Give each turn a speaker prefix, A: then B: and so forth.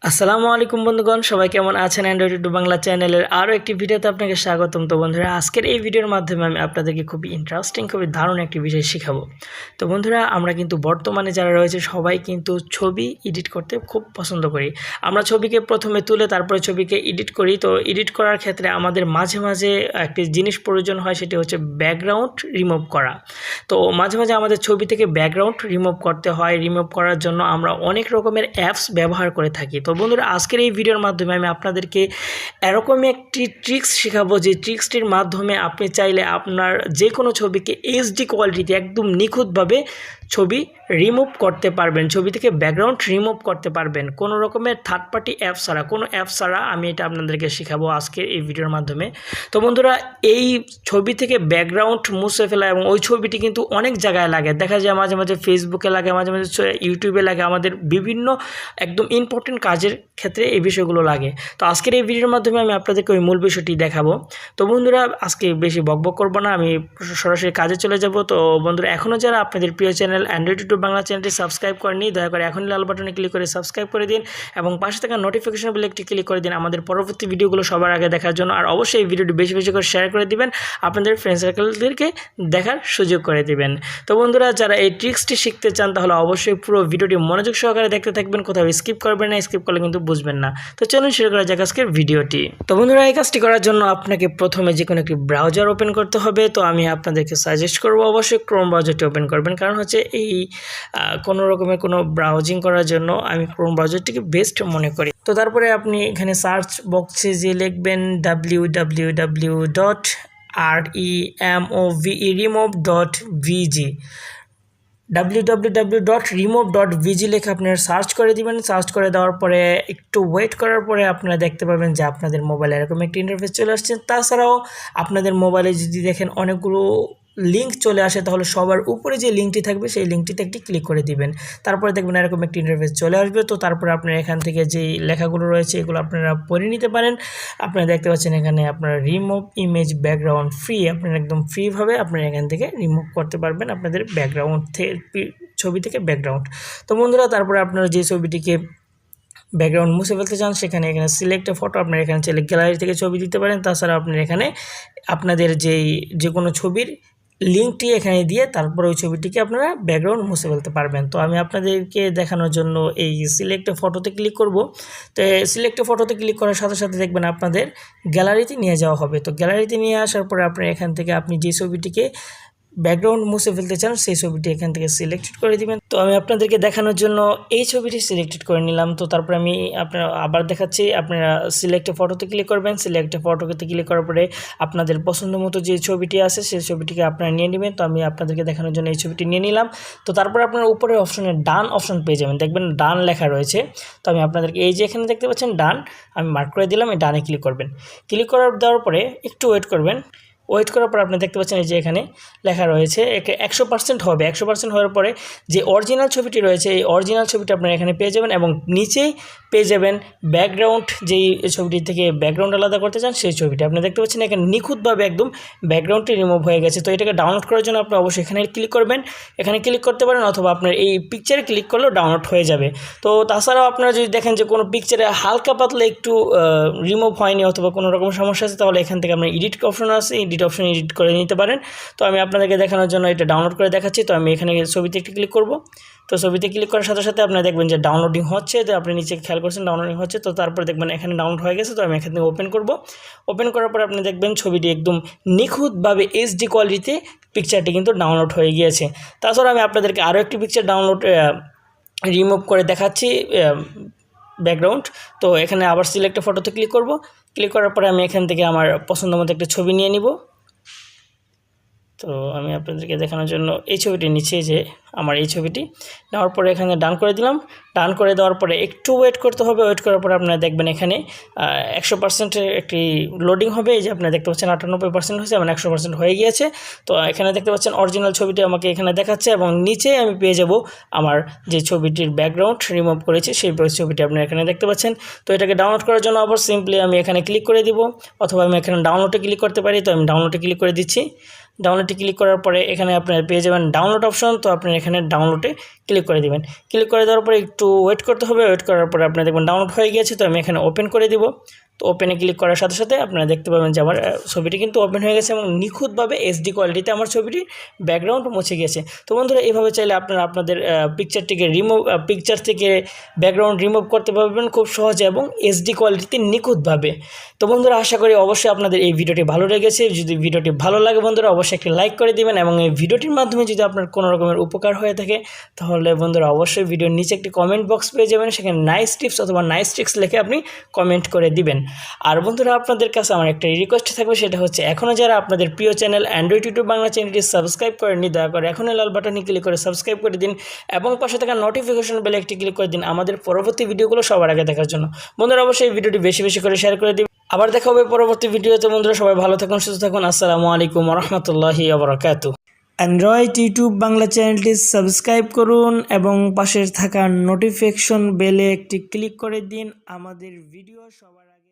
A: আসসালামু আলাইকুম বন্ধুগণ, সবাই কেমন আছেন? অ্যান্ড্রয়েড টু বাংলা চ্যানেলের আরও একটি ভিডিওতে আপনাকে স্বাগতম। তো বন্ধুরা, আজকের এই ভিডিওর মাধ্যমে আমি আপনাদেরকে খুবই ইন্টারেস্টিং, খুবই দারুণ একটি বিষয় শেখাবো। তো বন্ধুরা, আমরা কিন্তু বর্তমানে যারা রয়েছে সবাই কিন্তু ছবি এডিট করতে খুব পছন্দ করি। আমরা ছবিকে প্রথমে তুলে তারপরে ছবিকে এডিট করি। তো এডিট করার ক্ষেত্রে আমাদের মাঝে মাঝে একটি জিনিস প্রয়োজন হয়, সেটি হচ্ছে ব্যাকগ্রাউন্ড রিমুভ করা। তো মাঝে মাঝে আমাদের ছবি থেকে ব্যাকগ্রাউন্ড রিমুভ করতে হয়। রিমুভ করার জন্য আমরা অনেক রকমের অ্যাপস ব্যবহার করে থাকি। তো বন্ধুরা, আজকের এই ভিডিওর মাধ্যমে আমি আপনাদেরকে এরকমই একটি ট্রিক্স শেখাবো, যে ট্রিক্সটির মাধ্যমে আপনি চাইলে আপনার যে কোনো ছবিকে এইচডি কোয়ালিটিতে একদম নিখুঁতভাবে ছবি রিমুভ করতে পারবেন, ছবি থেকে ব্যাকগ্রাউন্ড রিমুভ করতে পারবেন কোনো রকমের থার্ড পার্টি অ্যাপ ছাড়া, কোনো অ্যাপ ছাড়া আমি এটা আপনাদেরকে শেখাবো আজকের এই ভিডিওর মাধ্যমে। তো বন্ধুরা, এই ছবি থেকে ব্যাকগ্রাউন্ড মুছে ফেলা এবং ওই ছবিটি কিন্তু অনেক জায়গায় লাগে, দেখা যায় মাঝে মাঝে ফেসবুকে লাগে, মাঝে মাঝে ইউটিউবে লাগে, আমাদের বিভিন্ন একদম ইম্পর্টেন্ট কাজের ক্ষেত্রে এই বিষয়গুলো লাগে। তো আজকের এই ভিডিওর মাধ্যমে আমি আপনাদেরকে ওই মূল বিষয়টি দেখাবো। তো বন্ধুরা, আজকে বেশি বকবক করবো না, আমি সরাসরি কাজে চলে যাব। তো বন্ধুরা, এখনও যারা আপনাদের প্রিয় চ্যানেল অ্যান্ড্রয়েড টু বাংলা চ্যানেলটি সাবস্ক্রাইব করেনি, দয়া করে এখনই লাল বাটনে ক্লিক করে সাবস্ক্রাইব করে দিন এবং পাশে থাকা নোটিফিকেশন বেলে একটি ক্লিক করে দিন আমাদের পরবর্তী ভিডিওগুলো সবার আগে দেখার জন্য। আর অবশ্যই এই ভিডিওটি বেশি বেশি করে শেয়ার করে দিবেন, আপনাদের ফ্রেন্ড সার্কেলদেরকে দেখার সুযোগ করে দিবেন। তো বন্ধুরা, যারা এই ট্রিক্সটি শিখতে চান তাহলে অবশ্যই পুরো ভিডিওটি মনোযোগ সহকারে দেখতে থাকবেন, কোথাও স্কিপ করবেন না, স্কিপ করলে কিন্তু বুঝবেন না। তো চলুন শুরু করা যাক আজকের ভিডিওটি। তো বন্ধুরা, এই কাজটি করার জন্য আপনাকে প্রথমে যে কোনো একটি ব্রাউজার ওপেন করতে হবে। তো আমি আপনাদেরকে সাজেস্ট করব অবশ্যই ক্রোম ব্রাউজারটি ওপেন করবেন, কারণ হচ্ছে এই কোনো রকমের কোনো ব্রাউজিং করার জন্য আমি ক্রোম ব্রাউজারটিকে বেস্ট মনে করি। তো তারপরে আপনি এখানে সার্চ বক্সে যে লিখবেন www.remove.vg www.remove.vg লিখে আপনারা সার্চ করে দিবেন। সার্চ করে দেওয়ার পরে একটু ওয়েট করার পরে আপনারা দেখতে পাবেন যে আপনাদের মোবাইলে এরকম একটি ইন্টারফেস চলে আসছে। তাছাড়াও আপনাদের মোবাইলে যদি দেখেন অনেকগুলো লিঙ্ক চলে আসে, তাহলে সবার উপরে যে লিঙ্কটি থাকবে সেই লিঙ্কটিতে একটি ক্লিক করে দিবেন। তারপরে দেখবেন এরকম একটি ইন্টারফেস চলে আসবে। তো তারপরে আপনারা এখান থেকে যে লেখাগুলো রয়েছে এগুলো আপনারা পড়ে নিতে পারেন। আপনারা দেখতে পাচ্ছেন এখানে আপনারা রিমুভ ইমেজ ব্যাকগ্রাউন্ড ফ্রি, আপনারা একদম ফ্রিভাবে আপনারা এখান থেকে রিমুভ করতে পারবেন আপনাদের ব্যাকগ্রাউন্ড ছবি থেকে ব্যাকগ্রাউন্ড। তো বন্ধুরা, তারপরে আপনারা যে ছবিটিকে ব্যাকগ্রাউন্ড মুছে ফেলতে চান সেখানে এখানে সিলেক্ট ফটো, আপনারা এখানে চাইলে গ্যালারি থেকে ছবি দিতে পারেন। তাছাড়া আপনারা এখানে আপনাদের যে কোনো ছবির লিঙ্কটি এখানে দিয়ে তারপরে ওই ছবিটিকে আপনারা ব্যাকগ্রাউন্ড মুছে ফেলতে পারবেন। তো আমি আপনাদেরকে দেখানোর জন্য এই সিলেক্ট ফটোতে ক্লিক করব। তো সিলেক্ট ফটোতে ক্লিক করার সাথে সাথে দেখবেন আপনাদের গ্যালারিতে নিয়ে যাওয়া হবে। তো গ্যালারিতে নিয়ে আসার পরে আপনারা এখান থেকে আপনি যে ছবিটিকে ব্যাকগ্রাউন্ড মুছে ফেলতে চান সেই ছবিটি এখান থেকে সিলেক্টেড করে দিবেন। তো আমি আপনাদেরকে দেখানোর জন্য এই ছবিটি সিলেক্টেড করে নিলাম। তো তারপরে আমি আপনারা আবার দেখাচ্ছি, আপনারা সিলেক্ট ফটোতে ক্লিক করবেন। সিলেক্ট ফটোতে ক্লিক করার পরে আপনাদের পছন্দ মতো যে ছবিটি আছে সেই ছবিটিকে আপনারা নিয়ে নেবেন। তো আমি আপনাদেরকে দেখানোর জন্য এই ছবিটি নিয়ে নিলাম। তো তারপরে আপনারা উপরের অপশনে ডান অপশন পেয়ে যাবেন, দেখবেন ডান লেখা রয়েছে। তো আমি আপনাদেরকে এই যে এখানে দেখতে পাচ্ছেন ডান, আমি মার্ক করে দিলাম, এই ডানে ক্লিক করবেন। ক্লিক করার দেওয়ার পরে একটু ওয়েট করবেন। ওয়েট করার পর আপনি দেখতে পাচ্ছেন এই যে এখানে লেখা রয়েছে 100% হবে। 100% হওয়ার পরে যে অরিজিনাল ছবিটি রয়েছে এই অরিজিনাল ছবিটা আপনারা এখানে পেয়ে যাবেন এবং নিচেই পেয়ে যাবেন ব্যাকগ্রাউন্ড, যেই ছবিটি থেকে ব্যাকগ্রাউন্ড আলাদা করতে চান সেই ছবিটা। আপনি দেখতে পাচ্ছেন এখানে নিখুঁতভাবে একদম ব্যাকগ্রাউন্ডটি রিমুভ হয়ে গেছে। তো এটাকে ডাউনলোড করার জন্য আপনি অবশ্যই এখানে ক্লিক করবেন, এখানে ক্লিক করতে পারেন অথবা আপনার এই পিকচারে ক্লিক করলেও ডাউনলোড হয়ে যাবে। তো তাছাড়াও আপনারা যদি দেখেন যে কোনো পিকচারে হালকা পাতলা একটু রিমুভ হয়নি অথবা কোনো রকম সমস্যা আছে, তাহলে এখান থেকে আপনার এডিট অপশন আছে, এডিট অপশন এডিট করে নিতে পারেন। তো আমি আপনাদেরকে দেখানোর জন্য এটা ডাউনলোড করে দেখাচ্ছি। তো আমি এখানে ছবিতে একটি ক্লিক করব। তো ছবিতে ক্লিক করার সাথে সাথে আপনারা দেখবেন যে ডাউনলোডিং হচ্ছে। তো আপনি নিচে খেয়াল করছেন ডাউনলোডিং হচ্ছে। তো তারপরে দেখবেন এখানে ডাউনলোড হয়ে গেছে। তো আমি এখান থেকে ওপেন করব। ওপেন করার পর আপনি দেখবেন ছবিটি একদম নিখুঁতভাবে এইচডি কোয়ালিটিতে পিকচারটি কিন্তু ডাউনলোড হয়ে গিয়েছে। তাছাড়া আমি আপনাদেরকে আরও একটি পিকচার ডাউনলোড রিমুভ করে দেখাচ্ছি ব্যাকগ্রাউন্ড। তো এখানে আবার সিলেক্ট ফটোতে ক্লিক করব। ক্লিক করার পরে আমি এখান থেকে আমার পছন্দ মতো একটা ছবি নিয়ে নিব। তো আমি আপনাদেরকে দেখানোর জন্য এই ছবিটি নিচে যে আমার এই ছবিটি নেওয়ার পরে এখানে ডান করে দিলাম। ডান করে দেওয়ার পরে একটু ওয়েট করতে হবে। ওয়েট করার পরে আপনারা দেখবেন এখানে 100% একটি লোডিং হবে। এই যে আপনারা দেখতে পাচ্ছেন 98% হয়েছে এবং 100% হয়ে গিয়েছে। তো এখানে দেখতে পাচ্ছেন অরিজিনাল ছবিটি আমাকে এখানে দেখাচ্ছে এবং নিচে আমি পেয়ে যাব আমার যে ছবিটির ব্যাকগ্রাউন্ড রিমুভ করেছি সেই ছবিটি আপনারা এখানে দেখতে পাচ্ছেন। তো এটাকে ডাউনলোড করার জন্য আবার সিম্পলি আমি এখানে ক্লিক করে দিব অথবা আমি এখানে ডাউনলোডে ক্লিক করতে পারি। তো আমি ডাউনলোডে ক্লিক করে দিচ্ছি। ডাউনলোডে ক্লিক করার পরে এখানে আপনারা পেয়ে যাবেন ডাউনলোড অপশন। তো আপনারা এখানে ডাউনলোডে ক্লিক করে দিবেন। ক্লিক করে দেওয়ার পরে একটু ওয়েট করতে হবে। ওয়েট করার পরে আপনারা দেখবেন ডাউনলোড হয়ে গিয়েছে। তো আমি এখানে ওপেন করে দিব। তো ওপেনে ক্লিক করার সাথে সাথে আপনারা দেখতে পাবেন যে আমার ছবিটি কিন্তু ওপেন হয়ে গেছে এবং নিখুঁতভাবে এইচডি কোয়ালিটিতে আমার ছবিটি ব্যাকগ্রাউন্ড মুছে গেছে। তো বন্ধুরা এইভাবে চাইলে আপনারা আপনাদের পিকচার থেকে ব্যাকগ্রাউন্ড রিমুভ করতে পারবেন খুব সহজে এবং এইচডি কোয়ালিটিতে নিখুঁতভাবে। তো বন্ধুরা আশা করি অবশ্যই আপনাদের এই ভিডিওটি ভালো লেগেছে। যদি ভিডিওটি ভালো লাগে বন্ধুরা অবশ্যই একটি লাইক করে দিবেন এবং এই ভিডিওটির মাধ্যমে যদি আপনার কোনো রকমের উপকার হয়ে থাকে তাহলে বন্ধুরা অবশ্যই ভিডিওর নিচে একটি কমেন্ট বক্স পেয়ে যাবেন, সেখানে নাইস টিপস অথবা নাইস ট্রিক্স লিখে আপনি কমেন্ট করে দিবেন। আর বন্ধুরা আপনাদের কাছে আমার একটা রিকোয়েস্ট থাকবে, সেটা হচ্ছে এখনও যারা আপনাদের প্রিয় চ্যানেল অ্যান্ড্রয়েড ইউটিউব বাংলা চ্যানেলটি সাবস্ক্রাইব করেননি দয়া করে এখনই লাল বাটনে ক্লিক করে সাবস্ক্রাইব করে দিন এবং পাশে থাকা নোটিফিকেশন বেলে একটি ক্লিক করে দিন আমাদের পরবর্তী ভিডিওগুলো সবার আগে দেখার জন্য। বন্ধুরা অবশ্যই এই ভিডিওটি বেশি বেশি করে শেয়ার করে দিন। আবার দেখা হবে পরবর্তী ভিডিওতে। বন্ধুরা সবাই ভালো থাকুন, সুস্থ থাকুন। আসসালামু আলাইকুম ওয়া রাহমাতুল্লাহি ওয়া বারাকাতুহু। অ্যান্ড্রয়েড ইউটিউব বাংলা চ্যানেলটি সাবস্ক্রাইব করুন এবং পাশে থাকা নোটিফিকেশন বেলে একটি ক্লিক করে দিন আমাদের ভিডিও সবার আগে